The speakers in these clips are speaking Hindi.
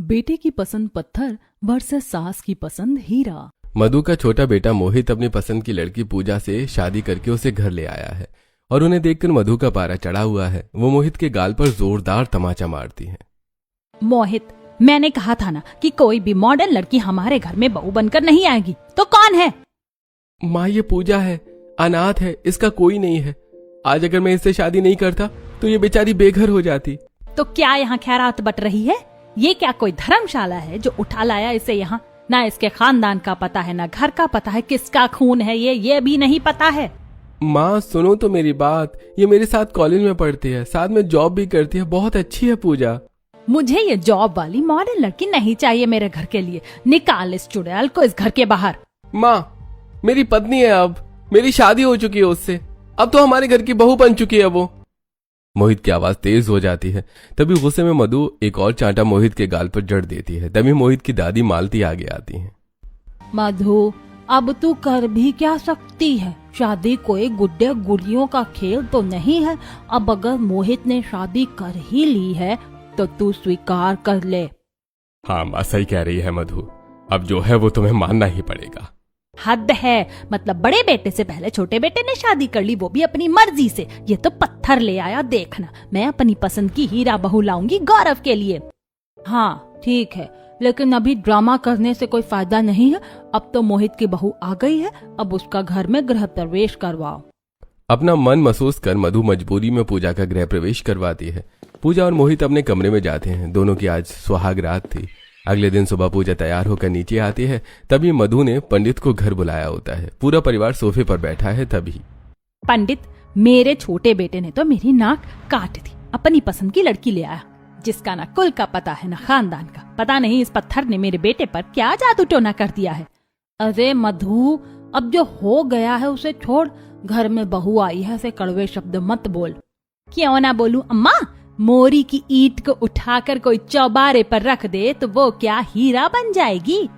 बेटे की पसंद पत्थर वर्सेस सास की पसंद हीरा। मधु का छोटा बेटा मोहित अपनी पसंद की लड़की पूजा से शादी करके उसे घर ले आया है और उन्हें देखकर मधु का पारा चढ़ा हुआ है। वो मोहित के गाल पर जोरदार तमाचा मारती है। मोहित, मैंने कहा था ना कि कोई भी मॉडर्न लड़की हमारे घर में बहू बनकर नहीं आएगी। तो कौन है? माँ, ये पूजा है, अनाथ है, इसका कोई नहीं है। आज अगर मैं इससे शादी नहीं करता तो ये बेचारी बेघर हो जाती। तो क्या यहाँ खैरात बट रही है? ये क्या कोई धर्मशाला है जो उठा लाया इसे यहाँ? ना इसके खानदान का पता है, ना घर का पता है, किसका खून है ये भी नहीं पता है। माँ सुनो तो मेरी बात, ये मेरे साथ कॉलेज में पढ़ती है, साथ में जॉब भी करती है, बहुत अच्छी है पूजा। मुझे ये जॉब वाली मॉडर्न लड़की नहीं चाहिए मेरे घर के लिए। निकाल इस चुड़ैल को इस घर के बाहर। माँ, मेरी पत्नी है, अब मेरी शादी हो चुकी है उससे, अब तो हमारे घर की बहू बन चुकी है वो। मोहित की आवाज तेज हो जाती है। तभी गुस्से में मधु एक और चांटा मोहित के गाल पर जड़ देती है। तभी मोहित की दादी मालती आगे आती है। मधु, अब तू कर भी क्या सकती है? शादी कोई गुड्डे गुड़ियों का खेल तो नहीं है। अब अगर मोहित ने शादी कर ही ली है तो तू स्वीकार कर ले। हाँ माँ, सही कह रही है मधु, अब जो है वो तुम्हें मानना ही पड़ेगा। हद है, मतलब बड़े बेटे से पहले छोटे बेटे ने शादी कर ली, वो भी अपनी मर्जी से। ये तो पत्थर ले आया। देखना, मैं अपनी पसंद की हीरा बहू लाऊंगी गौरव के लिए। हाँ ठीक है, लेकिन अभी ड्रामा करने से कोई फायदा नहीं है। अब तो मोहित की बहू आ गई है, अब उसका घर में गृह प्रवेश करवाओ। अपना मन महसूस कर मधु मजबूरी में पूजा का गृह प्रवेश करवाती है। पूजा और मोहित अपने कमरे में जाते हैं। दोनों की आज सुहाग रात थी। अगले दिन सुबह पूजा तैयार होकर नीचे आती है। तभी मधु ने पंडित को घर बुलाया होता है। पूरा परिवार सोफे पर बैठा है। तभी पंडित, मेरे छोटे बेटे ने तो मेरी नाक काट दी। अपनी पसंद की लड़की ले आया, जिसका ना कुल का पता है ना खानदान का। पता नहीं इस पत्थर ने मेरे बेटे पर क्या जादू टोना कर दिया है। अरे मधु, अब जो हो गया है उसे छोड़। घर में बहू आई है, ऐसे कड़वे शब्द मत बोल। क्यों ना बोलूं अम्मा? मोरी की ईंट को उठाकर कोई चौबारे पर रख दे तो वो क्या हीरा बन जाएगी?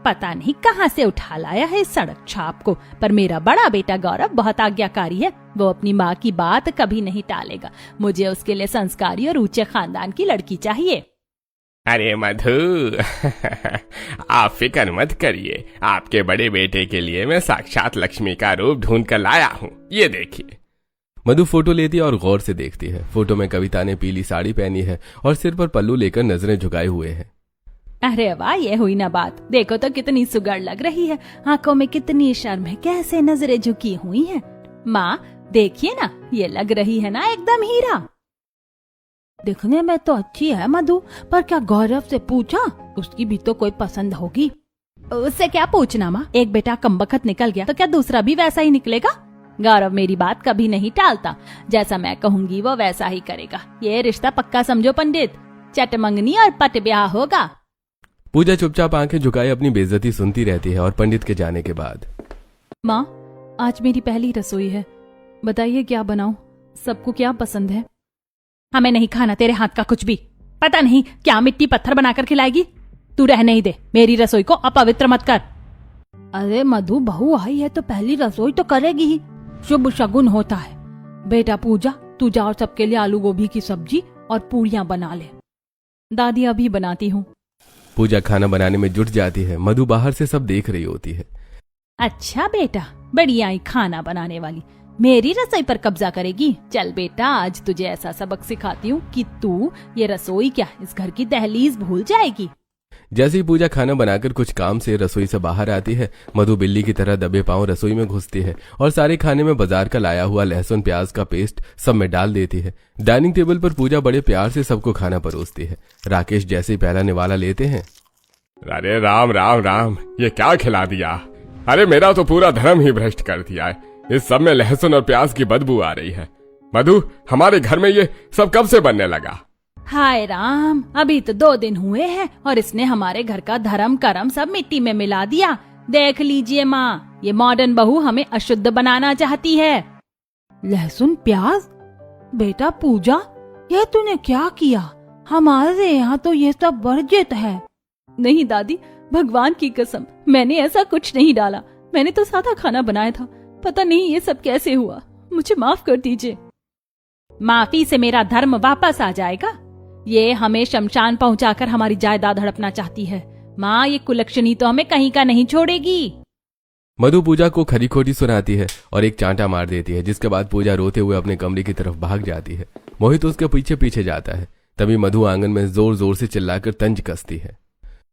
पता नहीं कहाँ से उठा लाया है इस सड़क छाप को। पर मेरा बड़ा बेटा गौरव बहुत आज्ञाकारी है। वो अपनी माँ की बात कभी नहीं टालेगा। मुझे उसके लिए संस्कारी और ऊंचे खानदान की लड़की चाहिए। अरे मधु आप फिक्र मत करिए, आपके बड़े बेटे के लिए मैं साक्षात लक्ष्मी का रूप ढूंढ कर लाया हूँ। ये देखिए। मधु फोटो लेती है और गौर से देखती है। फोटो में कविता ने पीली साड़ी पहनी है और सिर पर पल्लू लेकर नजरें झुकाए हुए है। अरे वाह, ये हुई ना बात। देखो तो कितनी सुगड़ लग रही है, आंखों में कितनी शर्म है, कैसे नजरें झुकी हुई हैं। माँ देखिए ना, ये लग रही है ना एकदम हीरा। दिखने में तो अच्छी है मधु, पर क्या गौरव से पूछा? उसकी भी तो कोई पसंद होगी। उससे क्या पूछना माँ, एक बेटा कमबख्त निकल गया तो क्या दूसरा भी वैसा ही निकलेगा? गौरव मेरी बात कभी नहीं टालता। जैसा मैं कहूंगी वो वैसा ही करेगा। ये रिश्ता पक्का समझो पंडित, चट मंगनी और पट ब्याह होगा। पूजा चुपचाप आंखें झुकाए अपनी बेइज्जती सुनती रहती है। और पंडित के जाने के बाद माँ, आज मेरी पहली रसोई है, बताइए क्या बनाऊं? सबको क्या पसंद है? हमें नहीं खाना तेरे हाथ का कुछ भी। पता नहीं क्या मिट्टी पत्थर बनाकर खिलाएगी। तू रहने ही दे, मेरी रसोई को अपवित्र मत कर। अरे मधु, बहू आई है तो पहली रसोई तो करेगी ही, शुभ शगुन होता है। बेटा पूजा, तू जा और सबके लिए आलू गोभी की सब्जी और पूरियां बना ले। दादी अभी बनाती हूँ। पूजा खाना बनाने में जुट जाती है। मधु बाहर से सब देख रही होती है। अच्छा बेटा, बढ़िया ही खाना बनाने वाली, मेरी रसोई पर कब्जा करेगी। चल बेटा, आज तुझे ऐसा सबक सिखाती हूँ कि तू ये रसोई क्या इस घर की दहलीज भूल जाएगी। जैसे ही पूजा खाना बनाकर कुछ काम से रसोई से बाहर आती है, मधु बिल्ली की तरह दबे पांव रसोई में घुसती है और सारे खाने में बाजार का लाया हुआ लहसुन प्याज का पेस्ट सब में डाल देती है। डाइनिंग टेबल पर पूजा बड़े प्यार से सबको खाना परोसती है। राकेश जैसे ही पहला निवाला लेते हैं। अरे राम राम राम, ये क्या खिला दिया? अरे मेरा तो पूरा धर्म ही भ्रष्ट कर दिया है। इस सब में लहसुन और प्याज की बदबू आ रही है। मधु, हमारे घर में ये सब कब से बनने लगा? हाय राम, अभी तो 2 दिन हुए हैं और इसने हमारे घर का धर्म कर्म सब मिट्टी में मिला दिया। देख लीजिए माँ, ये मॉडर्न बहू हमें अशुद्ध बनाना चाहती है। लहसुन प्याज? बेटा पूजा, ये तूने क्या किया? हमारे यहाँ तो ये सब वर्जित है। नहीं दादी, भगवान की कसम, मैंने ऐसा कुछ नहीं डाला। मैंने तो सादा खाना बनाया था। पता नहीं ये सब कैसे हुआ, मुझे माफ कर दीजिए। माफी से मेरा धर्म वापस आ जाएगा? ये हमें शमशान पहुंचाकर हमारी जायदाद हड़पना चाहती है। माँ, ये कुलक्षणी तो हमें कहीं का नहीं छोड़ेगी। मधु पूजा को खरी खोटी सुनाती है और एक चांटा मार देती है, जिसके बाद पूजा रोते हुए अपने कमरे की तरफ भाग जाती है। मोहित उसके पीछे पीछे जाता है। तभी मधु आंगन में जोर जोर से चिल्लाकर तंज कसती है।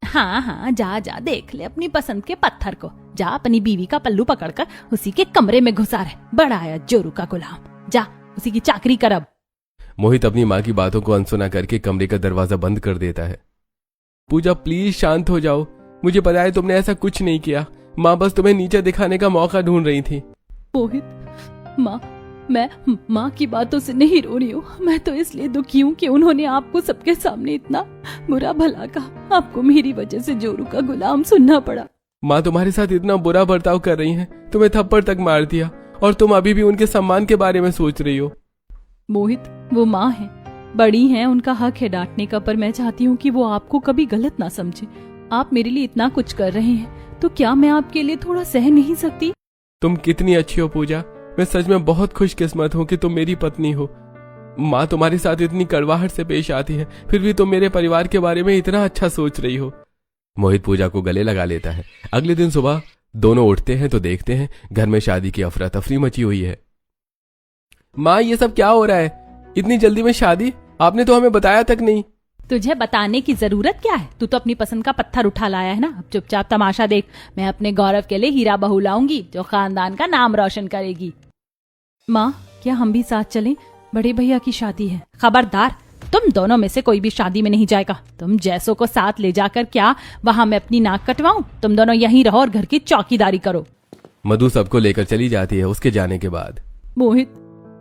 हाँ हाँ, जा जा देख ले अपनी पसंद के पत्थर को। जा अपनी बीवी का पल्लू पकड़कर उसी के कमरे में घुसा रहे। बड़ा आया जोरू का गुलाम, जा उसी की चाकरी कर अब। मोहित अपनी माँ की बातों को अनसुना करके कमरे का दरवाजा बंद कर देता है। पूजा प्लीज शांत हो जाओ, मुझे पता है तुमने ऐसा कुछ नहीं किया। माँ बस तुम्हें नीचे दिखाने का मौका ढूंढ रही थी। मोहित, मैं माँ की बातों से नहीं रो रही हूँ। मैं तो इसलिए दुखी हूँ कि उन्होंने आपको सबके सामने इतना बुरा भला कहा। आपको मेरी वजह से जोरू का गुलाम सुनना पड़ा। माँ तुम्हारे साथ इतना बुरा बर्ताव कर रही हैं, तुम्हें थप्पड़ तक मार दिया और तुम अभी भी उनके सम्मान के बारे में सोच रही हो। मोहित, वो माँ है, बड़ी हैं, उनका हक है डांटने का, पर मैं चाहती हूँ कि वो आपको कभी गलत ना समझे। आप मेरे लिए इतना कुछ कर रहे हैं तो क्या मैं आपके लिए थोड़ा सह नहीं सकती? तुम कितनी अच्छी हो पूजा, मैं सच में बहुत खुशकिस्मत हूँ कि तुम मेरी पत्नी हो। माँ तुम्हारे साथ इतनी कड़वाहट से पेश आती है, फिर भी तुम मेरे परिवार के बारे में इतना अच्छा सोच रही हो। मोहित पूजा को गले लगा लेता है। अगले दिन सुबह दोनों उठते हैं तो देखते हैं घर में शादी की अफरा तफरी मची हुई है। माँ, ये सब क्या हो रहा है? इतनी जल्दी में शादी? आपने तो हमें बताया तक नहीं। तुझे बताने की जरूरत क्या है? तू तो अपनी पसंद का पत्थर उठा लाया है ना। अब चुपचाप तमाशा देख। मैं अपने गौरव के लिए हीरा बहू लाऊंगी जो खानदान का नाम रोशन करेगी। माँ, क्या हम भी साथ चलें? बड़े भैया की शादी है। खबरदार, तुम दोनों में से कोई भी शादी में नहीं जाएगा। तुम जैसों को साथ ले जाकर क्या वहां मैं अपनी नाक कटवाऊं? तुम दोनों यहीं रहो और घर की चौकीदारी करो। मधु सबको लेकर चली जाती है। उसके जाने के बाद मोहित,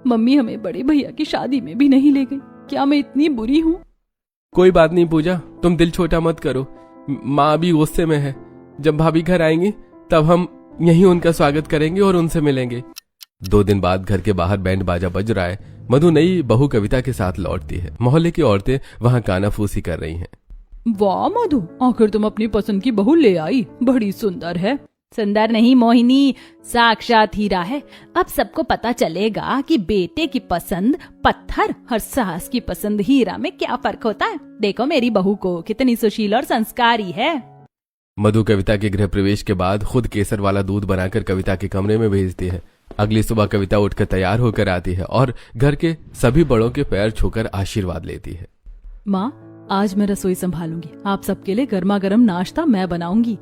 मम्मी हमें बड़े भैया की शादी में भी नहीं ले गई। क्या मैं इतनी बुरी हूँ? कोई बात नहीं पूजा, तुम दिल छोटा मत करो। माँ अभी गुस्से में है। जब भाभी घर आएंगी तब हम यहीं उनका स्वागत करेंगे और उनसे मिलेंगे। 2 दिन बाद घर के बाहर बैंड बाजा बज रहा है। मधु नई बहू कविता के साथ लौटती है। मोहल्ले की औरतें वहां कानाफूसी कर रही हैं। वाह मधु, आखिर तुम अपनी पसंद की बहू ले आई। बड़ी सुंदर है। सुंदर नहीं मोहिनी, साक्षात हीरा है। अब सबको पता चलेगा कि बेटे की पसंद पत्थर और सास की पसंद हीरा में क्या फर्क होता है। देखो मेरी बहू को, कितनी सुशील और संस्कारी है। मधु कविता के गृह प्रवेश के बाद खुद केसर वाला दूध बनाकर कविता के कमरे में भेजती है। अगली सुबह कविता उठकर तैयार होकर आती है और घर के सभी बड़ों के पैर छूकर आशीर्वाद लेती है। माँ, आज मैं रसोई संभालूंगी। आप सबके लिए गर्मा गर्म नाश्ता मैं बनाऊंगी।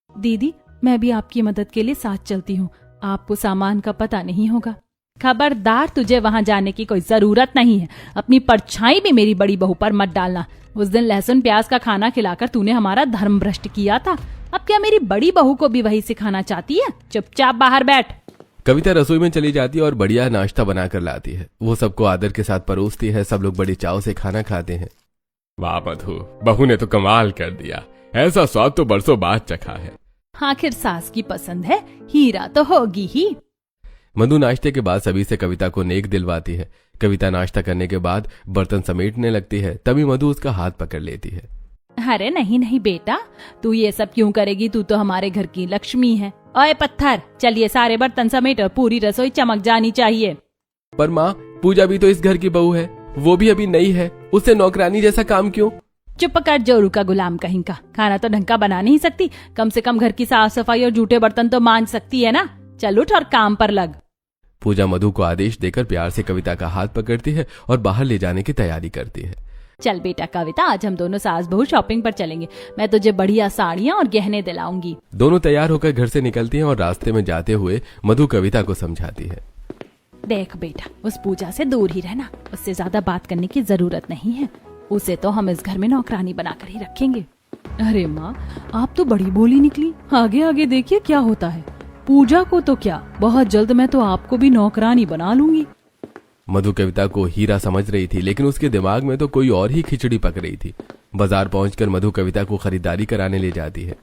दीदी, मैं भी आपकी मदद के लिए साथ चलती हूँ। आपको सामान का पता नहीं होगा। खबरदार, तुझे वहाँ जाने की कोई जरूरत नहीं है। अपनी परछाई भी मेरी बड़ी बहू पर मत डालना। उस दिन लहसुन प्याज का खाना खिलाकर तूने हमारा धर्म भ्रष्ट किया था। अब क्या मेरी बड़ी बहू को भी वही सिखाना चाहती है? चुपचाप बाहर बैठ। कविता रसोई में चली जाती है और बढ़िया नाश्ता बनाकर लाती है। वो सबको आदर के साथ परोसती है। सब लोग बड़ी चाव से खाना खाते हैं। वाह मधु, बहू ने तो कमाल कर दिया। ऐसा स्वाद तो बरसों बाद चखा है। आखिर सास की पसंद है, हीरा तो होगी ही। मधु नाश्ते के बाद सभी से कविता को नेक दिलवाती है। कविता नाश्ता करने के बाद बर्तन समेटने लगती है। तभी मधु उसका हाथ पकड़ लेती है। अरे नहीं नहीं बेटा, तू ये सब क्यों करेगी? तू तो हमारे घर की लक्ष्मी है। ओए पत्थर, चलिए सारे बर्तन समेट और पूरी रसोई चमक जानी चाहिए। पर माँ, पूजा भी तो इस घर की बहू है। वो भी अभी नई है। उससे नौकरानी जैसा काम क्यों? चुप कर जोरू का गुलाम कहीं का। खाना तो ढंग का बना नहीं सकती, कम से कम घर की साफ सफाई और जूठे बर्तन तो मांज सकती है ना। चल उठ और काम पर लग। पूजा मधु को आदेश देकर प्यार से कविता का हाथ पकड़ती है और बाहर ले जाने की तैयारी करती है। चल बेटा कविता, आज हम दोनों सास बहू शॉपिंग पर चलेंगे। मैं तुझे बढ़िया साड़ियाँ और गहने दिलाऊंगी। दोनों तैयार होकर घर से निकलती हैं और रास्ते में जाते हुए मधु कविता को समझाती है। देख बेटा, उस पूजा से दूर ही रहना। उससे ज्यादा बात करने की जरूरत नहीं है। उसे तो हम इस घर में नौकरानी बनाकर ही रखेंगे। अरे माँ, आप तो बड़ी भोली निकली। आगे आगे देखिए क्या होता है। पूजा को तो क्या, बहुत जल्द मैं तो आपको भी नौकरानी बना लूंगी। मधु कविता को हीरा समझ रही थी, लेकिन उसके दिमाग में तो कोई और ही खिचड़ी पक रही थी। बाजार पहुंचकर मधु कविता को खरीदारी कराने ले जाती है।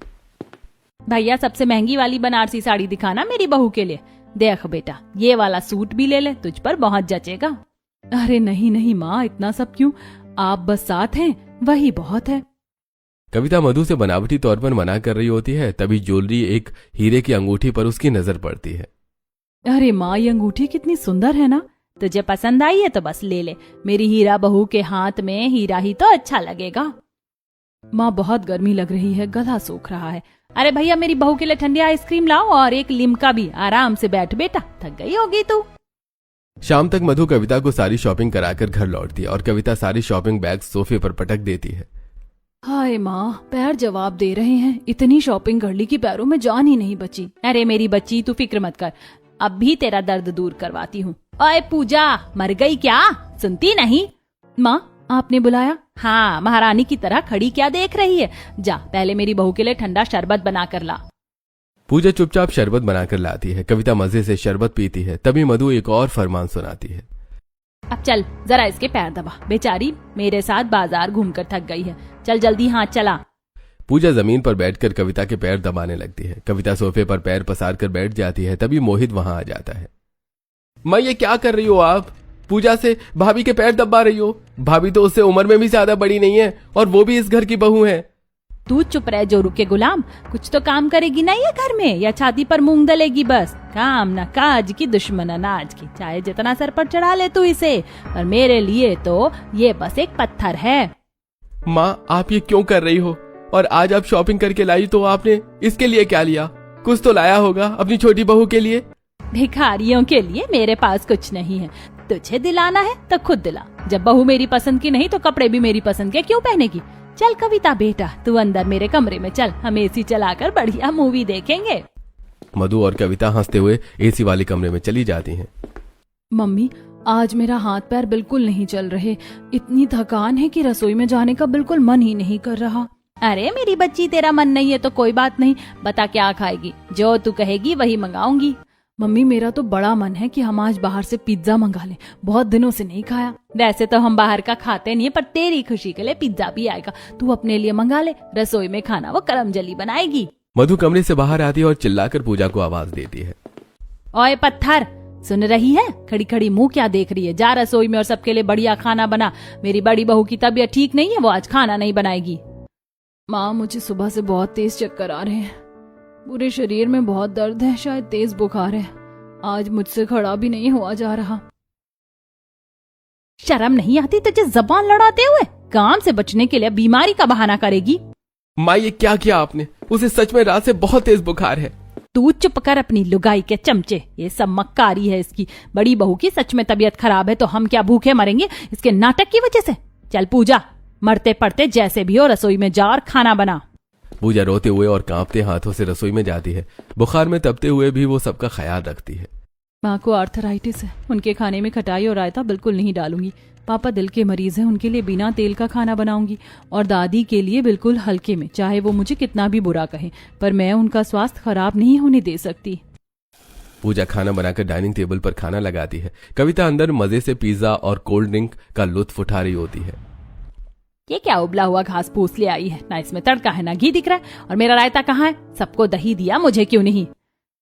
भैया, सबसे महंगी वाली बनारसी साड़ी दिखाना मेरी बहू के लिए। देख बेटा, ये वाला सूट भी ले ले, तुझ पर बहुत जचेगा। अरे नहीं नहीं माँ, इतना सब क्यों? आप बस साथ हैं, वही बहुत है। कविता मधु से बनावटी तौर पर मना कर रही होती है। तभी ज्वेलरी एक हीरे की अंगूठी पर उसकी नजर पड़ती है। अरे माँ, ये अंगूठी कितनी सुंदर है ना। तुझे पसंद आई है तो बस ले ले। मेरी हीरा बहू के हाथ में हीरा ही तो अच्छा लगेगा। माँ बहुत गर्मी लग रही है, गला सूख रहा है। अरे भैया मेरी बहू के लिए ठंडी आइसक्रीम लाओ और एक लिम्का भी। आराम से बैठ बेटा, थक गई होगी तू। शाम तक मधु कविता को सारी शॉपिंग कराकर घर लौटती है और कविता सारी शॉपिंग बैग सोफे पर पटक देती है। हाय माँ, पैर जवाब दे रहे हैं। इतनी शॉपिंग कर ली कि पैरों में जान ही नहीं बची। अरे मेरी बच्ची तू फिक्र मत कर, अब भी तेरा दर्द दूर करवाती हूँ। ओए पूजा, मर गई क्या? सुनती नहीं? माँ आपने बुलाया? हाँ, महारानी की तरह खड़ी क्या देख रही है? जा पहले मेरी बहू के लिए ठंडा शरबत बना कर ला। पूजा चुपचाप शरबत बनाकर लाती है। कविता मजे से शरबत पीती है। तभी मधु एक और फरमान सुनाती है। अब चल जरा इसके पैर दबा, बेचारी मेरे साथ बाजार घूमकर थक गई है। चल जल्दी हाथ चला। पूजा जमीन पर बैठकर कविता के पैर दबाने लगती है। कविता सोफे पर पैर पसार कर बैठ जाती है। तभी मोहित वहां आ जाता है। मैं ये क्या कर रही हो आप? पूजा से भाभी के पैर दबा रही हो। भाभी तो उससे उम्र में भी ज्यादा बड़ी नहीं है और वो भी इस घर की बहू है। तू चुप रह जोरू के गुलाम, कुछ तो काम करेगी ना ये घर में, या छाती पर मूंग दलेगी बस? काम ना काज की, दुश्मन अनाज की। चाहे जितना सर पर चढ़ा ले तू इसे, पर मेरे लिए तो ये बस एक पत्थर है। माँ आप ये क्यों कर रही हो? और आज आप शॉपिंग करके लाई तो आपने इसके लिए क्या लिया? कुछ तो लाया होगा अपनी छोटी बहू के लिए। भिखारियों के लिए मेरे पास कुछ नहीं है। तुझे दिलाना है तो खुद दिला। जब बहू मेरी पसंद की नहीं तो कपड़े भी मेरी पसंद के क्यों पहनेगी? चल कविता बेटा, तू अंदर मेरे कमरे में चल, हम एसी चलाकर बढ़िया मूवी देखेंगे। मधु और कविता हंसते हुए एसी वाले कमरे में चली जाती हैं। मम्मी आज मेरा हाथ पैर बिल्कुल नहीं चल रहे। इतनी थकान है कि रसोई में जाने का बिल्कुल मन ही नहीं कर रहा। अरे मेरी बच्ची, तेरा मन नहीं है तो कोई बात नहीं, बता क्या खाएगी? जो तू कहेगी वही मंगाऊंगी। मम्मी मेरा तो बड़ा मन है कि हम आज बाहर से पिज्जा मंगा लें, बहुत दिनों से नहीं खाया। वैसे तो हम बाहर का खाते नहीं है, पर तेरी खुशी के लिए पिज्जा भी आएगा। तू अपने लिए मंगा ले, रसोई में खाना वो करमजली बनाएगी। मधु कमरे से बाहर आती है और चिल्लाकर पूजा को आवाज देती है। ओए पत्थर, सुन रही है? खड़ी खड़ी मुंह क्या देख रही है? जा रसोई में और सबके लिए बढ़िया खाना बना। मेरी बड़ी बहू की तबीयत ठीक नहीं है, वो आज खाना नहीं बनाएगी। माँ मुझे सुबह से बहुत तेज चक्कर आ रहे हैं, पूरे शरीर में बहुत दर्द है, शायद तेज बुखार है। आज मुझसे खड़ा भी नहीं हुआ जा रहा। शर्म नहीं आती तुझे जबान लड़ाते हुए? काम से बचने के लिए बीमारी का बहाना करेगी। माँ ये क्या किया आपने? उसे सच में रात से बहुत तेज बुखार है। तू चुप कर अपनी लुगाई के चमचे, ये सब मक्कारी है इसकी। बड़ी बहू की सच में तबीयत खराब है तो हम क्या भूखे मरेंगे इसके नाटक की वजह से? चल पूजा, मरते पड़ते जैसे भी हो रसोई में जा और खाना बना। पूजा रोते हुए और कांपते हाथों से रसोई में जाती है। बुखार में तपते हुए भी वो सबका ख्याल रखती है। माँ को आर्थराइटिस है, उनके खाने में खटाई और रायता बिल्कुल नहीं डालूंगी। पापा दिल के मरीज हैं, उनके लिए बिना तेल का खाना बनाऊंगी। और दादी के लिए बिल्कुल हल्के में, चाहे वो मुझे कितना भी बुरा कहे, पर मैं उनका स्वास्थ्य खराब नहीं होने दे सकती। पूजा खाना बनाकर डाइनिंग टेबल पर खाना लगाती है। कविता अंदर मजे से पिज्जा और कोल्ड ड्रिंक का लुत्फ उठा रही होती है। ये क्या उबला हुआ घास फूस ले आई है? ना इसमें तड़का है ना घी दिख रहा है। और मेरा रायता कहाँ है? सबको दही दिया, मुझे क्यों नहीं?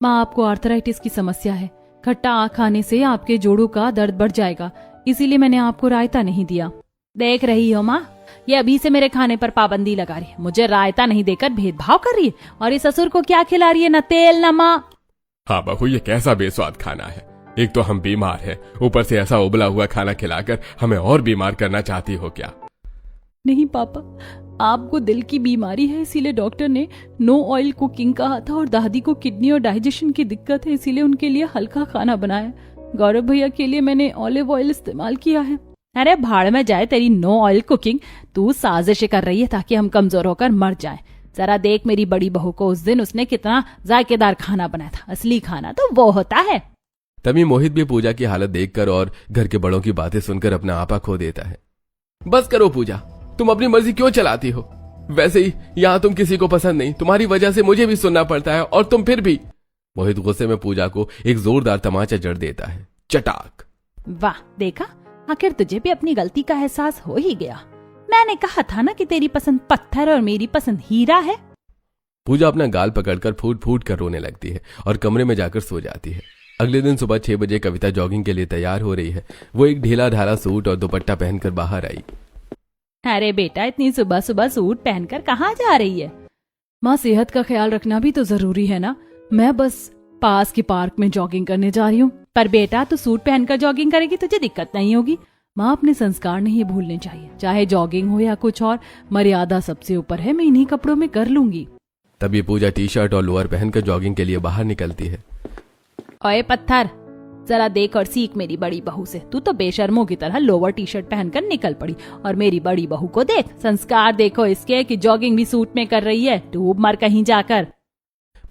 माँ आपको आर्थराइटिस की समस्या है, खट्टा खाने से आपके जोड़ों का दर्द बढ़ जाएगा, इसीलिए मैंने आपको रायता नहीं दिया। देख रही हो माँ, ये अभी से मेरे खाने पर पाबंदी लगा रही है, मुझे रायता नहीं देकर भेदभाव कर रही है। और इस ससुर को क्या खिला रही है? न तेल न माँ। हाँ बहू, ये कैसा बेस्वाद खाना है। एक तो हम बीमार हैं, ऊपर से ऐसा उबला हुआ खाना खिलाकर हमें और बीमार करना चाहती हो क्या? नहीं पापा, आपको दिल की बीमारी है इसीलिए डॉक्टर ने नो ऑयल कुकिंग कहा था, और दादी को किडनी और डाइजेशन की दिक्कत है इसीलिए उनके लिए हल्का खाना बनाया। गौरव भैया के लिए मैंने ऑलिव ऑयल इस्तेमाल किया है। अरे भाड़ में जाए तेरी नो ऑयल कुकिंग, तू साजिश कर रही है ताकि हम कमजोर होकर मर जाएं। जरा देख मेरी बड़ी बहू को, उस दिन उसने कितना जायकेदार खाना बनाया था। असली खाना तो वो होता है। तभी मोहित भी पूजा की हालत देखकर और घर के बड़ों की बातें सुनकर अपना आपा खो देता है। बस करो पूजा, तुम अपनी मर्जी क्यों चलाती हो? वैसे ही यहाँ तुम किसी को पसंद नहीं, तुम्हारी वजह से मुझे भी सुनना पड़ता है, और तुम फिर भी। मोहित गुस्से में पूजा को एक जोरदार तमाचा जड़ देता है। चटाक। वाह, देखा, आखिर तुझे भी अपनी गलती का एहसास हो ही गया। मैंने कहा था ना कि तेरी पसंद पत्थर और मेरी पसंद हीरा है। पूजा अपना गाल पकड़कर फूट फूट कर रोने लगती है और कमरे में जाकर सो जाती है। अगले दिन सुबह 6 बजे कविता जॉगिंग के लिए तैयार हो रही है। वो एक ढीला ढाला सूट और दुपट्टा पहनकर बाहर आई। अरे बेटा, इतनी सुबह सुबह सूट पहनकर कहाँ जा रही है? माँ, सेहत का ख्याल रखना भी तो जरूरी है ना। मैं बस पास के पार्क में जॉगिंग करने जा रही हूँ। पर बेटा तू सूट पहनकर जॉगिंग करेगी, तुझे दिक्कत नहीं होगी। माँ, अपने संस्कार नहीं भूलने चाहिए, चाहे जॉगिंग हो या कुछ और, मर्यादा सबसे ऊपर है। मैं इन्हीं कपड़ों में कर लूंगी। तभी पूजा टी शर्ट और लोअर पहनकर जॉगिंग के लिए बाहर निकलती है। ओए पत्थर, जरा देख और सीख मेरी बड़ी बहू से। तू तो बेशर्मों की तरह लोअर टी शर्ट पहनकर निकल पड़ी, और मेरी बड़ी बहू को देख, संस्कार देखो इसके कि जॉगिंग भी सूट में कर रही है। डूब मर कहीं जाकर।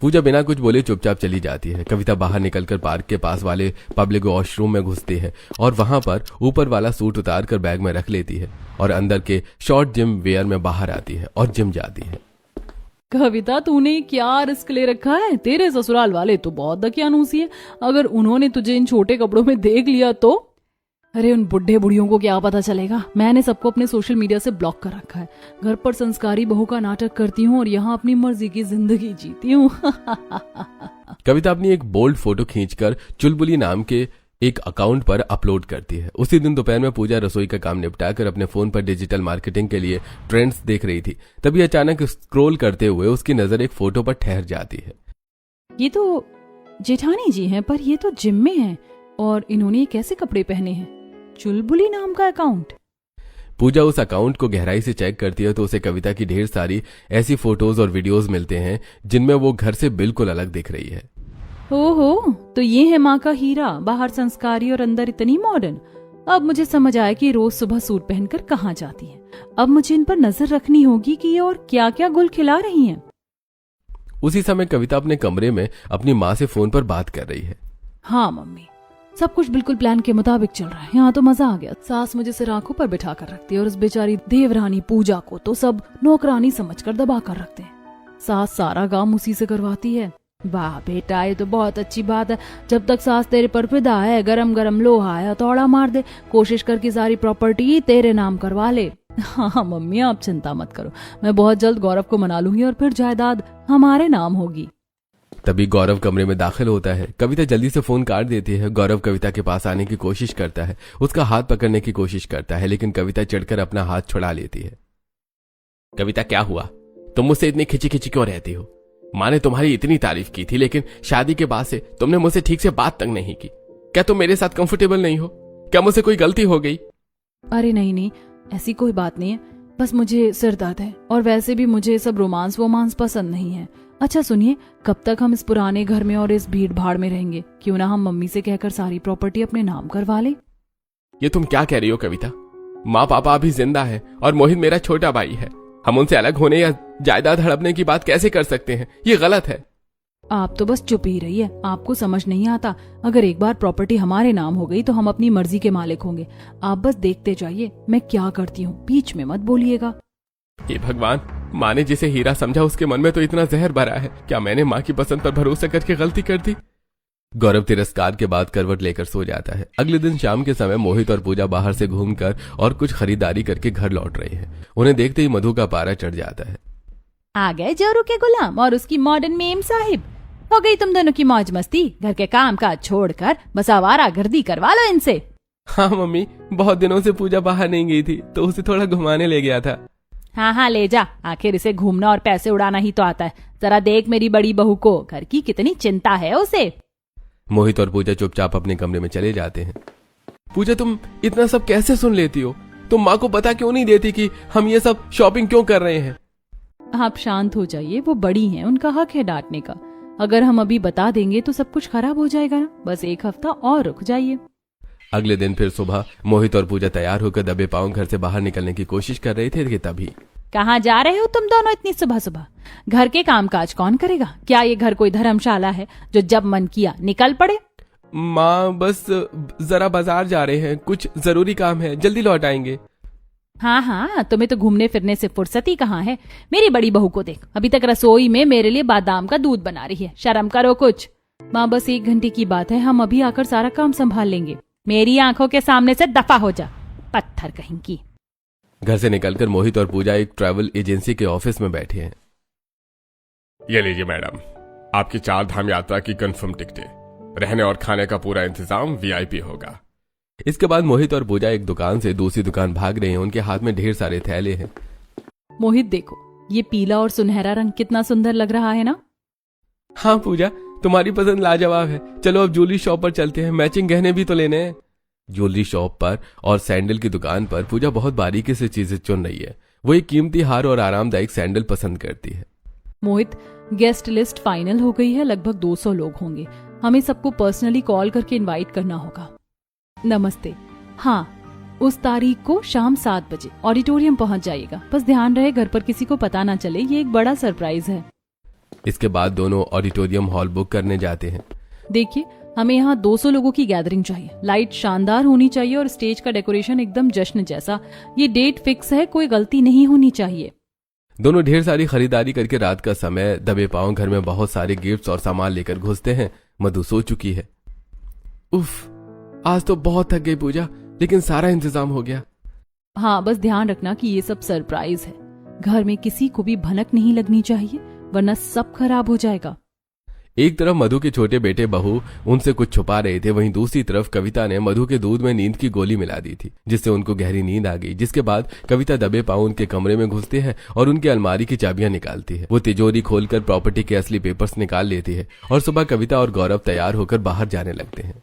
पूजा बिना कुछ बोले चुपचाप चली जाती है। कविता बाहर निकलकर पार्क के पास वाले पब्लिक वॉशरूम में घुसती है और वहां पर ऊपर वाला सूट उतार कर बैग में रख लेती है और अंदर के शॉर्ट जिम वेयर में बाहर आती है और जिम जाती है। कविता, तूने क्या रिस्क ले रखा है? तेरे ससुराल वाले तो बहुत दकियानूसी है। अगर उन्होंने तुझे इन छोटे कपड़ों में देख लिया तो? अरे उन बुढ़े बुढ़ियों को क्या पता चलेगा। मैंने सबको अपने सोशल मीडिया से ब्लॉक कर रखा है। घर पर संस्कारी बहू का नाटक करती हूँ और यहाँ अपनी मर्जी की जिंदगी जीती हूँ। कविता अपनी एक बोल्ड फोटो खींचकर चुलबुली नाम के एक अकाउंट पर अपलोड करती है। उसी दिन दोपहर में पूजा रसोई का काम निपटाकर अपने फोन पर डिजिटल मार्केटिंग के लिए ट्रेंड्स देख रही थी। तभी अचानक स्क्रॉल करते हुए उसकी नजर एक फोटो पर ठहर जाती है। ये तो जेठानी जी हैं, पर ये तो जिम में हैं और इन्होंने कैसे कपड़े पहने हैं? चुलबुली नाम का अकाउंट। पूजा उस अकाउंट को गहराई से चेक करती है तो उसे कविता की ढेर सारी ऐसी फोटोज और वीडियोस मिलते हैं जिनमें वो घर से बिल्कुल अलग दिख रही है। ओहो, तो ये है माँ का हीरा, बाहर संस्कारी और अंदर इतनी मॉडर्न। अब मुझे समझ आया कि रोज सुबह सूट पहनकर कहाँ जाती है। अब मुझे इन पर नजर रखनी होगी कि ये और क्या क्या गुल खिला रही हैं। उसी समय कविता अपने कमरे में अपनी माँ से फोन पर बात कर रही है। हाँ मम्मी, सब कुछ बिल्कुल प्लान के मुताबिक चल रहा है। यहाँ तो मजा आ गया। सास मुझे सिर आंखों पर बिठा कर रखती है और उस बेचारी देवरानी पूजा को तो सब नौकरानी समझकर दबा कर रखते हैं। सास सारा काम उसी से करवाती है। वाह बेटा, ये तो बहुत अच्छी बात है। जब तक सास तेरे पर फिदा है, गरम गरम लोहा है, हथौड़ा मार दे, कोशिश कर की सारी प्रॉपर्टी तेरे नाम करवा ले। हाँ मम्मी, आप चिंता मत करो, मैं बहुत जल्द गौरव को मना लूंगी और फिर जायदाद हमारे नाम होगी। तभी गौरव कमरे में दाखिल होता है। कविता जल्दी से फोन काट देती है। गौरव कविता के पास आने की कोशिश करता है, उसका हाथ पकड़ने की कोशिश करता है, लेकिन कविता चिढ़कर अपना हाथ छुड़ा लेती है। कविता, क्या हुआ? तुम मुझसे इतनी खिंची खिंची क्यों रहती हो? माँ ने तुम्हारी इतनी तारीफ की थी, लेकिन शादी के बाद से तुमने मुझसे ठीक से बात तक नहीं की। क्या तुम मेरे साथ कंफर्टेबल नहीं हो? क्या मुझसे कोई गलती हो गई? अरे नहीं, ऐसी कोई बात नहीं है, बस मुझे सिर दर्द है और वैसे भी मुझे सब रोमांस वोमांस पसंद नहीं है। अच्छा सुनिए, कब तक हम इस पुराने घर में और इस भीड़ भाड़ में रहेंगे? क्यों ना हम मम्मी से कहकर सारी प्रॉपर्टी अपने नाम करवा ले। ये तुम क्या कह रही हो कविता? माँ पापा अभी जिंदा है और मोहित मेरा छोटा भाई है। हम उनसे अलग होने या जायदाद हड़पने की बात कैसे कर सकते हैं? ये गलत है। आप तो बस चुप ही रहिए, आपको समझ नहीं आता। अगर एक बार प्रॉपर्टी हमारे नाम हो गई तो हम अपनी मर्जी के मालिक होंगे। आप बस देखते जाइए मैं क्या करती हूँ, बीच में मत बोलिएगा। हे भगवान, माँ ने जिसे हीरा समझा उसके मन में तो इतना जहर भरा है। क्या मैंने माँ की पसंद पर भरोसा करके गलती कर दी? गौरव तिरस्कार के बाद करवट लेकर सो जाता है। अगले दिन शाम के समय मोहित और पूजा बाहर से घूमकर और कुछ खरीदारी करके घर लौट रहे हैं। उन्हें देखते ही मधु का पारा चढ़ जाता है। आ गए जोरू के गुलाम और उसकी मॉडर्न मेम साहिब। हो गई तुम दोनों की मौज मस्ती। घर के काम काज छोड़कर बस आवारा गर्दी करवा लो इनसे। हाँ मम्मी, बहुत दिनों से पूजा बाहर नहीं गई थी तो उसे थोड़ा घुमाने ले गया था। हाँ ले जा, आखिर इसे घूमना और पैसे उड़ाना ही तो आता है। जरा देख मेरी बड़ी बहू को, घर की कितनी चिंता है उसे। मोहित और पूजा चुपचाप अपने कमरे में चले जाते हैं। पूजा, तुम इतना सब कैसे सुन लेती हो? तुम माँ को पता क्यों नहीं देती कि हम ये सब शॉपिंग क्यों कर रहे हैं? आप शांत हो जाइए, वो बड़ी हैं, उनका हक है डांटने का। अगर हम अभी बता देंगे तो सब कुछ खराब हो जाएगा ना। बस एक हफ्ता और रुक जाइए। अगले दिन फिर सुबह मोहित और पूजा तैयार होकर दबे पांव घर से बाहर निकलने की कोशिश कर रहे थे कि तभी। कहाँ जा रहे हो तुम दोनों इतनी सुबह सुबह? घर के कामकाज कौन करेगा? क्या ये घर कोई धर्मशाला है जो जब मन किया निकल पड़े? माँ, बस जरा बाजार जा रहे हैं, कुछ जरूरी काम है, जल्दी लौट आएंगे। हाँ, तुम्हें तो घूमने फिरने से फुर्सत ही कहाँ है। मेरी बड़ी बहू को देख, अभी तक रसोई में मेरे लिए बादाम का दूध बना रही है। शर्म करो कुछ। माँ, बस 1 घंटे की बात है, हम अभी आकर सारा काम संभाल लेंगे। मेरी आंखों के सामने से दफा हो जा, पत्थर कहीं की। घर से निकलकर मोहित और पूजा एक ट्रैवल एजेंसी के ऑफिस में बैठे हैं। ये लीजिए मैडम, आपकी 4 धाम यात्रा की कंफर्म टिकटें। रहने और खाने का पूरा इंतजाम वीआईपी होगा। इसके बाद मोहित और पूजा एक दुकान से दूसरी दुकान भाग रहे हैं। उनके हाथ में ढेर सारे थैले हैं। मोहित देखो, ये पीला और सुनहरा रंग कितना सुंदर लग रहा है ना? हाँ पूजा, तुम्हारी पसंद लाजवाब है। चलो अब ज्वेलरी शॉप पर चलते हैं, मैचिंग गहने भी तो लेने हैं। ज्वेलरी शॉप पर और सैंडल की दुकान पर पूजा बहुत बारीकी से चीजें चुन रही है। वो एक कीमती हार और आरामदायक सैंडल पसंद करती है। मोहित, गेस्ट लिस्ट फाइनल हो गई है। लगभग 200 लोग होंगे। हमें सबको पर्सनली कॉल करके इनवाइट करना होगा। नमस्ते। हाँ, उस तारीख को शाम 7 बजे ऑडिटोरियम पहुंच जाइएगा। बस ध्यान रहे घर पर किसी को पता ना चले, ये एक बड़ा सरप्राइज है। इसके बाद दोनों ऑडिटोरियम हॉल बुक करने जाते हैं। देखिए, हमें यहाँ 200 लोगों की गैदरिंग चाहिए। लाइट शानदार होनी चाहिए और स्टेज का डेकोरेशन एकदम जश्न जैसा। ये डेट फिक्स है, कोई गलती नहीं होनी चाहिए। दोनों ढेर सारी खरीदारी करके रात का समय दबे पांव घर में बहुत सारे गिफ्ट्स और सामान लेकर घुसते हैं। मधु सो चुकी है। उफ, आज तो बहुत थक गई पूजा, लेकिन सारा इंतजाम हो गया। हाँ, बस ध्यान रखना कि ये सब सरप्राइज है। घर में किसी को भी भनक नहीं लगनी चाहिए, वरना सब खराब हो जाएगा। एक तरफ मधु के छोटे बेटे बहू उनसे कुछ छुपा रहे थे, वहीं दूसरी तरफ कविता ने मधु के दूध में नींद की गोली मिला दी थी, जिससे उनको गहरी नींद आ गई। जिसके बाद कविता दबे पांव उनके कमरे में घुसती है और उनकी अलमारी की चाबियां निकालती है। वो तिजोरी खोलकर प्रॉपर्टी के असली पेपर्स निकाल लेती है और सुबह कविता और गौरव तैयार होकर बाहर जाने लगते हैं।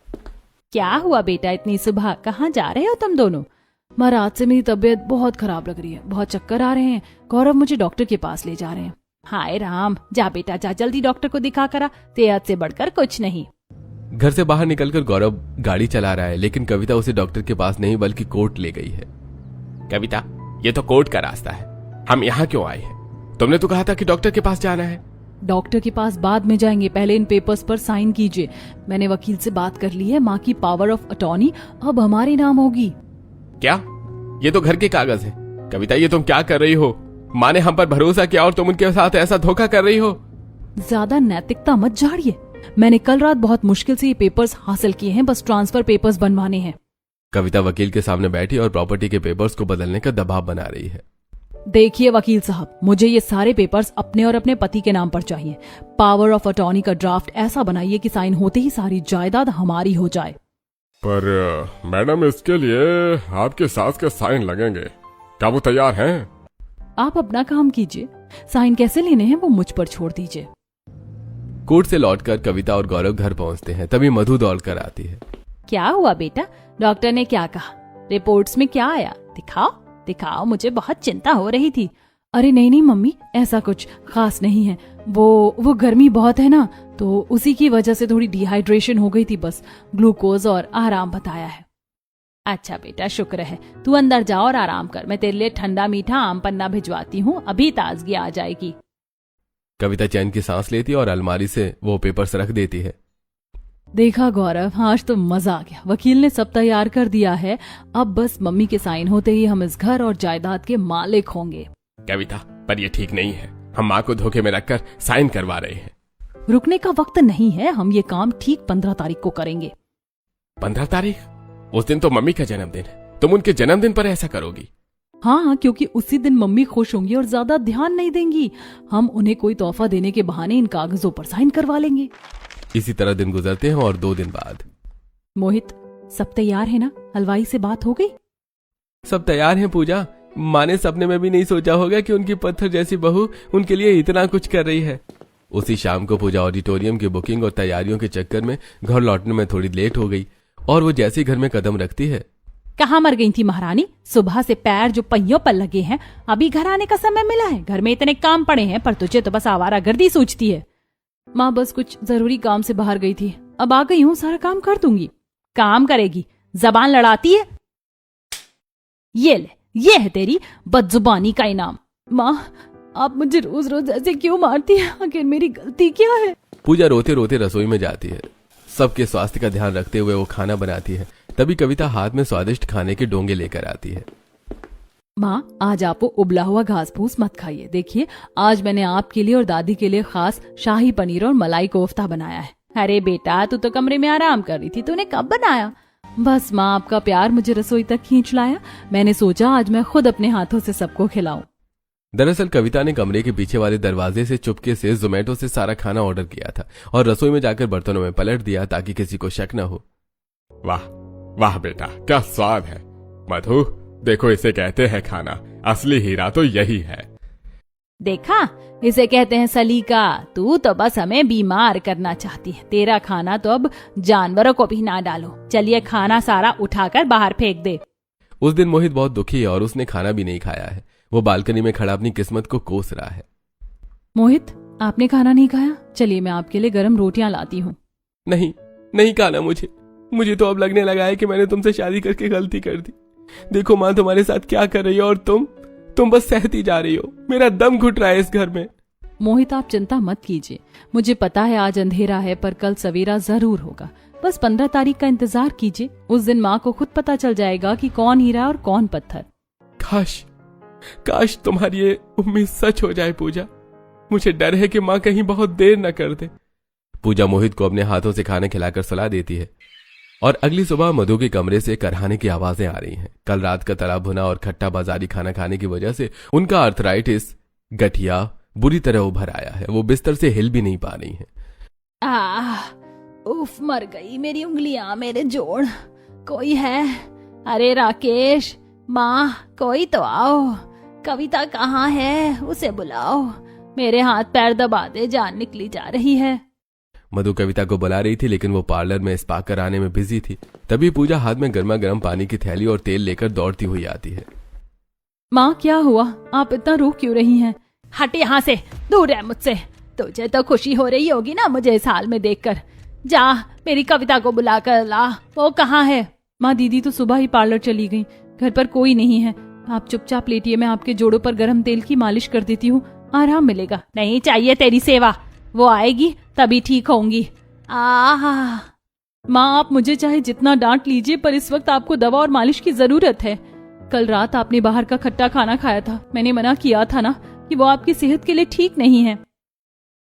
क्या हुआ बेटा, इतनी सुबह कहाँ जा रहे हो तुम दोनों? माँ, रात से मेरी तबीयत बहुत खराब लग रही है, बहुत चक्कर आ रहे हैं। गौरव मुझे डॉक्टर के पास ले जा रहे हैं। हाय राम, जा बेटा जा, जल्दी डॉक्टर को दिखा करा, सेहत से बढ़कर कुछ नहीं। घर से बाहर निकलकर गौरव गाड़ी चला रहा है, लेकिन कविता उसे डॉक्टर के पास नहीं बल्कि कोर्ट ले गई है। कविता, ये तो कोर्ट का रास्ता है, हम यहाँ क्यों आए हैं? तुमने तो कहा था कि डॉक्टर के पास जाना है। डॉक्टर के पास बाद में जाएंगे, पहले इन पेपर्स पर साइन कीजिए। मैंने वकील से बात कर ली है, माँ की पावर ऑफ अटॉर्नी अब हमारे नाम होगी। क्या? ये तो घर के कागज है। कविता, ये तुम क्या कर रही हो? माँ ने हम पर भरोसा किया और तुम उनके साथ ऐसा धोखा कर रही हो। ज्यादा नैतिकता मत झाड़िए। मैंने कल रात बहुत मुश्किल से ये पेपर्स हासिल किए हैं, बस ट्रांसफर पेपर्स बनवाने हैं। कविता वकील के सामने बैठी और प्रॉपर्टी के पेपर्स को बदलने का दबाव बना रही है। देखिए वकील साहब, मुझे ये सारे पेपर्स अपने और अपने पति के नाम पर चाहिए। पावर ऑफ अटॉर्नी का ड्राफ्ट ऐसा बनाइए कि साइन होते ही सारी जायदाद हमारी हो जाए। पर मैडम, इसके लिए आपके सास के साइन लगेंगे। क्या वो तैयार हैं? आप अपना काम कीजिए, साइन कैसे लेने हैं वो मुझ पर छोड़ दीजिए। कोर्ट से लौटकर कविता और गौरव घर पहुंचते हैं, तभी मधु दौड़कर आती है। क्या हुआ बेटा, डॉक्टर ने क्या कहा? रिपोर्ट्स में क्या आया? दिखाओ दिखाओ, मुझे बहुत चिंता हो रही थी। अरे नहीं नहीं मम्मी, ऐसा कुछ खास नहीं है। वो गर्मी बहुत है ना, तो उसी की वजह से थोड़ी डिहाइड्रेशन हो गई थी, बस ग्लूकोज और आराम बताया है। अच्छा बेटा, शुक्र है। तू अंदर जा और आराम कर, मैं तेरे लिए ठंडा मीठा आम पन्ना भिजवाती हूँ, अभी ताजगी आ जाएगी। कविता चैन की सांस लेती और अलमारी से वो पेपर्स रख देती है। देखा गौरव, आज तो मजा आ गया। वकील ने सब तैयार कर दिया है, अब बस मम्मी के साइन होते ही हम इस घर और जायदाद के मालिक होंगे। कविता, पर ये ठीक नहीं है। हम माँ को धोखे में रखकर साइन करवा रहे हैं। रुकने का वक्त नहीं है, हम ये काम ठीक 15 तारीख को करेंगे। 15 तारीख? उस दिन तो मम्मी का जन्मदिन है, तुम उनके जन्मदिन पर ऐसा करोगी? हाँ, क्योंकि उसी दिन मम्मी खुश होंगी और ज्यादा ध्यान नहीं देंगी। हम उन्हें कोई तोहफा देने के बहाने इन कागजों पर साइन करवा लेंगे। इसी तरह दिन गुजरते हैं और 2 दिन बाद। मोहित, सब तैयार है ना? हलवाई से बात हो गई? सब तैयार हैं पूजा। माँ ने सपने में भी नहीं सोचा होगा कि उनकी पत्थर जैसी बहू उनके लिए इतना कुछ कर रही है। उसी शाम को पूजा ऑडिटोरियम की बुकिंग और तैयारियों के चक्कर में घर लौटने में थोड़ी लेट हो गई और वो जैसे ही घर में कदम रखती है। कहाँ मर गई थी महारानी? सुबह से पैर जो पहियों पर लगे हैं, अभी घर आने का समय मिला है? घर में इतने काम पड़े हैं, पर तुझे तो बस आवारागर्दी सूझती है। माँ, बस कुछ जरूरी काम से बाहर गई थी, अब आ गई हूँ, सारा काम कर दूंगी। काम करेगी? जबान लड़ाती है। ये ले, ये है तेरी बदजुबानी का इनाम। माँ, आप मुझे रोज रोज ऐसे क्यों मारती हैं? आखिर मेरी गलती क्या है? पूजा रोते रोते रसोई में जाती है। सबके स्वास्थ्य का ध्यान रखते हुए वो खाना बनाती है। तभी कविता हाथ में स्वादिष्ट खाने के डोंगे लेकर आती है। माँ, आज आप वो उबला हुआ घास फूस मत खाइए। देखिए, आज मैंने आपके लिए और दादी के लिए खास शाही पनीर और मलाई कोफ्ता बनाया है। अरे बेटा, तू तो कमरे में आराम कर रही थी, तूने कब बनाया? बस माँ, आपका प्यार मुझे रसोई तक खींच लाया। मैंने सोचा आज मैं खुद अपने हाथों से सबको खिलाऊं। दरअसल कविता ने कमरे के पीछे वाले दरवाजे से चुपके से जोमेटो से सारा खाना ऑर्डर किया था और रसोई में जाकर बर्तनों में पलट दिया ताकि किसी को शक न हो। वाह वाह बेटा, क्या स्वाद है। मधु, देखो इसे कहते हैं खाना, असली हीरा तो यही है। देखा, इसे कहते हैं सलीका। तू तो बस हमें बीमार करना चाहती है। तेरा खाना तो अब जानवरों को भी ना डालो। चलिए खाना सारा उठाकर बाहर फेंक दे। उस दिन मोहित बहुत दुखी है और उसने खाना भी नहीं खाया है। वो बालकनी में खड़ा अपनी किस्मत को कोस रहा है। मोहित, आपने खाना नहीं खाया? चलिए मैं आपके लिए गर्म रोटियां लाती हूँ। नहीं, नहीं खाना मुझे तो अब लगने लगा है कि मैंने तुमसे शादी करके गलती कर दी। देखो माँ तुम्हारे साथ क्या कर रही हो और तुम बस सहती जा रही हो। मेरा दम घुट रहा है इस घर में। मोहित, आप चिंता मत कीजिए। मुझे पता है आज अंधेरा है, पर कल सवेरा जरूर होगा। बस 15 तारीख का इंतजार कीजिए। उस दिन माँ को खुद पता चल जाएगा कि कौन हीरा और कौन पत्थर। काश तुम्हारी ये उम्मीद सच हो जाए पूजा। मुझे डर है कि माँ कहीं बहुत देर न कर दे। पूजा मोहित को अपने हाथों से खाना खिलाकर सलाह देती है और अगली सुबह मधु के कमरे से करहाने की आवाजें आ रही हैं। कल रात का तला भुना और खट्टा बाजारी खाना खाने की वजह से उनका अर्थराइटिस गठिया बुरी तरह उभर आया है। वो बिस्तर से हिल भी नहीं पा रही हैं। उफ, मर गई मेरी उंगलियां, मेरे जोड़। कोई है? अरे राकेश, माँ कोई तो आओ। कविता कहाँ है? उसे बुलाओ। मेरे हाथ पैर दबा दे, जान निकली जा रही है। मधु कविता को बुला रही थी, लेकिन वो पार्लर में स्पा कराने में बिजी थी। तभी पूजा हाथ में गर्मा गर्म पानी की थैली और तेल लेकर दौड़ती हुई आती है। माँ क्या हुआ? आप इतना रो क्यों रही हैं? हट यहाँ से, दूर रह मुझसे। तुझे तो खुशी हो रही होगी ना मुझे इस हाल में देखकर। जा मेरी कविता को बुला कर ला। वो कहाँ है? माँ दीदी तो सुबह ही पार्लर चली गई, घर पर कोई नहीं है। आप चुपचाप लेटिए, मैं आपके जोड़ों पर गर्म तेल की मालिश कर देती हूँ, आराम मिलेगा। नहीं चाहिए तेरी सेवा, वो आएगी तभी ठीक होंगी। माँ आप मुझे चाहे जितना डांट लीजिए, पर इस वक्त आपको दवा और मालिश की जरूरत है। कल रात आपने बाहर का खट्टा खाना खाया था, मैंने मना किया था ना कि वो आपकी सेहत के लिए ठीक नहीं है।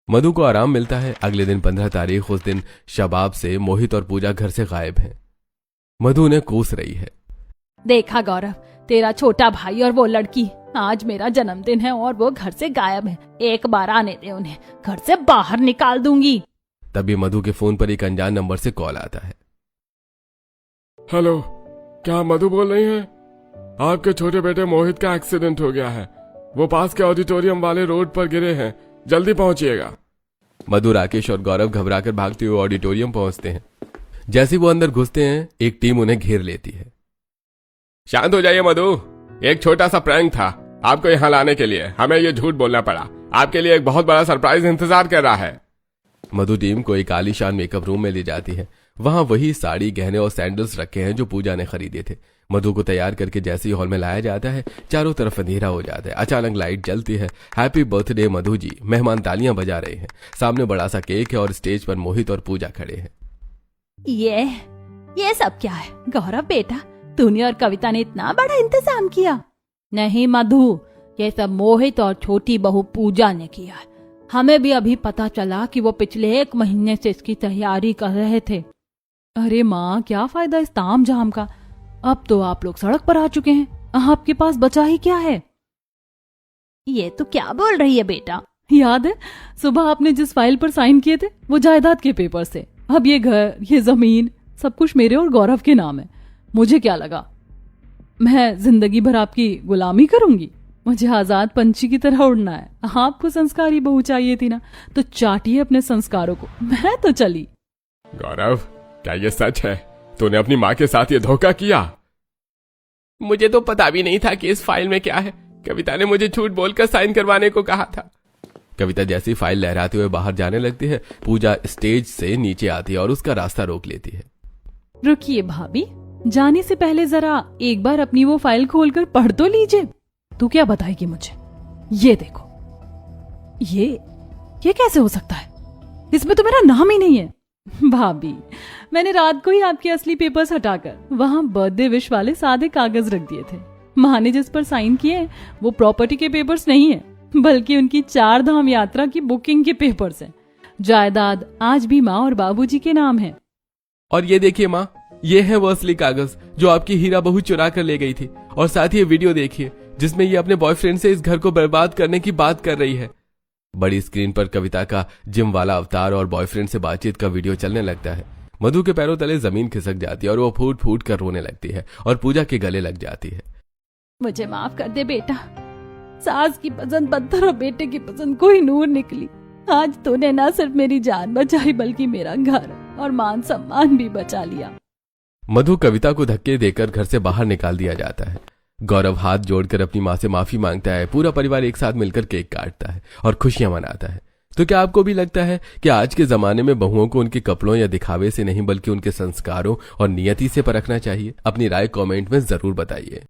मधु को आराम मिलता है। अगले दिन 15 तारीख, उस दिन शबाब से मोहित और पूजा घर से गायब हैं। मधु उन्हें कोस रही है। देखा गौरव, तेरा छोटा भाई और वो लड़की, आज मेरा जन्मदिन है और वो घर से गायब है। एक बार आने दे उन्हें, घर से बाहर निकाल दूंगी। तभी मधु के फोन पर एक अनजान नंबर से कॉल आता है। हेलो, क्या मधु बोल रही हैं? आपके छोटे बेटे मोहित का एक्सीडेंट हो गया है। वो पास के ऑडिटोरियम वाले रोड पर गिरे हैं, जल्दी पहुंचिएगा। मधु, राकेश और गौरव घबराकर भागते हुए ऑडिटोरियम पहुंचते हैं। जैसे वो अंदर घुसते हैं, एक टीम उन्हें घेर लेती है। शांत हो जाइए मधु, एक छोटा सा प्रैंक था। आपको यहाँ लाने के लिए हमें ये झूठ बोलना पड़ा। आपके लिए एक बहुत बड़ा सरप्राइज इंतजार कर रहा है। मधु टीम को एक आलीशान मेकअप रूम में ले जाती है। वहां वही साड़ी, गहने और सैंडल्स रखे हैं जो पूजा ने खरीदे थे। मधु को तैयार करके जैसे ही हॉल में लाया जाता है, चारों तरफ अंधेरा हो जाता है। अचानक लाइट जलती है। Happy birthday Madhu ji. मेहमान तालियां बजा रहे हैं। सामने बड़ा सा केक है और स्टेज पर मोहित और पूजा खड़े हैं। ये सब क्या है? गौरव बेटा, तूने और कविता ने इतना बड़ा इंतजाम किया? नहीं मधु, ये सब मोहित और छोटी बहू पूजा ने किया। हमें भी अभी पता चला कि वो पिछले 1 महीने से इसकी तैयारी कर रहे थे। अरे माँ, क्या फायदा इस ताम झाम का? अब तो आप लोग सड़क पर आ चुके हैं, आपके पास बचा ही क्या है? ये तो क्या बोल रही है बेटा? याद है सुबह आपने जिस फाइल पर साइन किए थे, वो जायदाद के पेपर से। अब ये घर, ये जमीन, सब कुछ मेरे और गौरव के नाम है। मुझे क्या लगा मैं जिंदगी भर आपकी गुलामी करूंगी? मुझे आजाद पंछी की तरह उड़ना है। आपको संस्कारी बहू चाहिए थी ना, तो चाटिए अपने संस्कारों को। मैं तो चली। गौरव, क्या ये सच है? तूने अपनी माँ के साथ ये धोखा किया? मुझे तो पता भी नहीं था कि इस फाइल में क्या है। कविता ने मुझे झूठ बोलकर साइन करवाने को कहा था। कविता जैसी फाइल लहराते हुए बाहर जाने लगती है, पूजा स्टेज से नीचे आती है और उसका रास्ता रोक लेती है। रुकिए भाभी, जाने से पहले जरा एक बार अपनी वो फाइल खोलकर पढ़ तो लीजिए। तू क्या बताएगी मुझे? ये देखो, ये कैसे हो सकता है? इसमें तो मेरा नाम ही नहीं है। भाभी, मैंने रात को ही आपके असली पेपर्स हटाकर वहां बर्थडे विश वाले सादे कागज रख दिए थे। माँ ने जिस पर साइन किए वो प्रॉपर्टी के पेपर्स नहीं है, बल्कि उनकी 4 धाम यात्रा की बुकिंग के पेपर्स हैं। जायदाद आज भी माँ और बाबूजी के नाम है। और ये देखिए माँ, ये है वो असली कागज जो आपकी हीरा बहू चुरा कर ले गई थी। और साथ ही ये वीडियो देखिए जिसमें ये अपने बॉयफ्रेंड से इस घर को बर्बाद करने की बात कर रही है। बड़ी स्क्रीन पर कविता का जिम वाला अवतार और बॉयफ्रेंड से बातचीत का वीडियो चलने लगता है। मधु के पैरों तले जमीन खिसक जाती है और वो फूट फूट कर रोने लगती है और पूजा के गले लग जाती है। मुझे माफ कर दे बेटा, सास की पसंद पत्थर और बेटे की पसंद कोई नूर निकली। आज तूने न सिर्फ मेरी जान बचाई बल्कि मेरा घर और मान सम्मान भी बचा लिया। मधु कविता को धक्के देकर घर से बाहर निकाल दिया जाता है। गौरव हाथ जोड़कर अपनी माँ से माफी मांगता है। पूरा परिवार एक साथ मिलकर केक काटता है और खुशियां मनाता है। तो क्या आपको भी लगता है कि आज के जमाने में बहुओं को उनके कपड़ों या दिखावे से नहीं बल्कि उनके संस्कारों और नियति से परखना चाहिए? अपनी राय कमेंट में जरूर बताइए।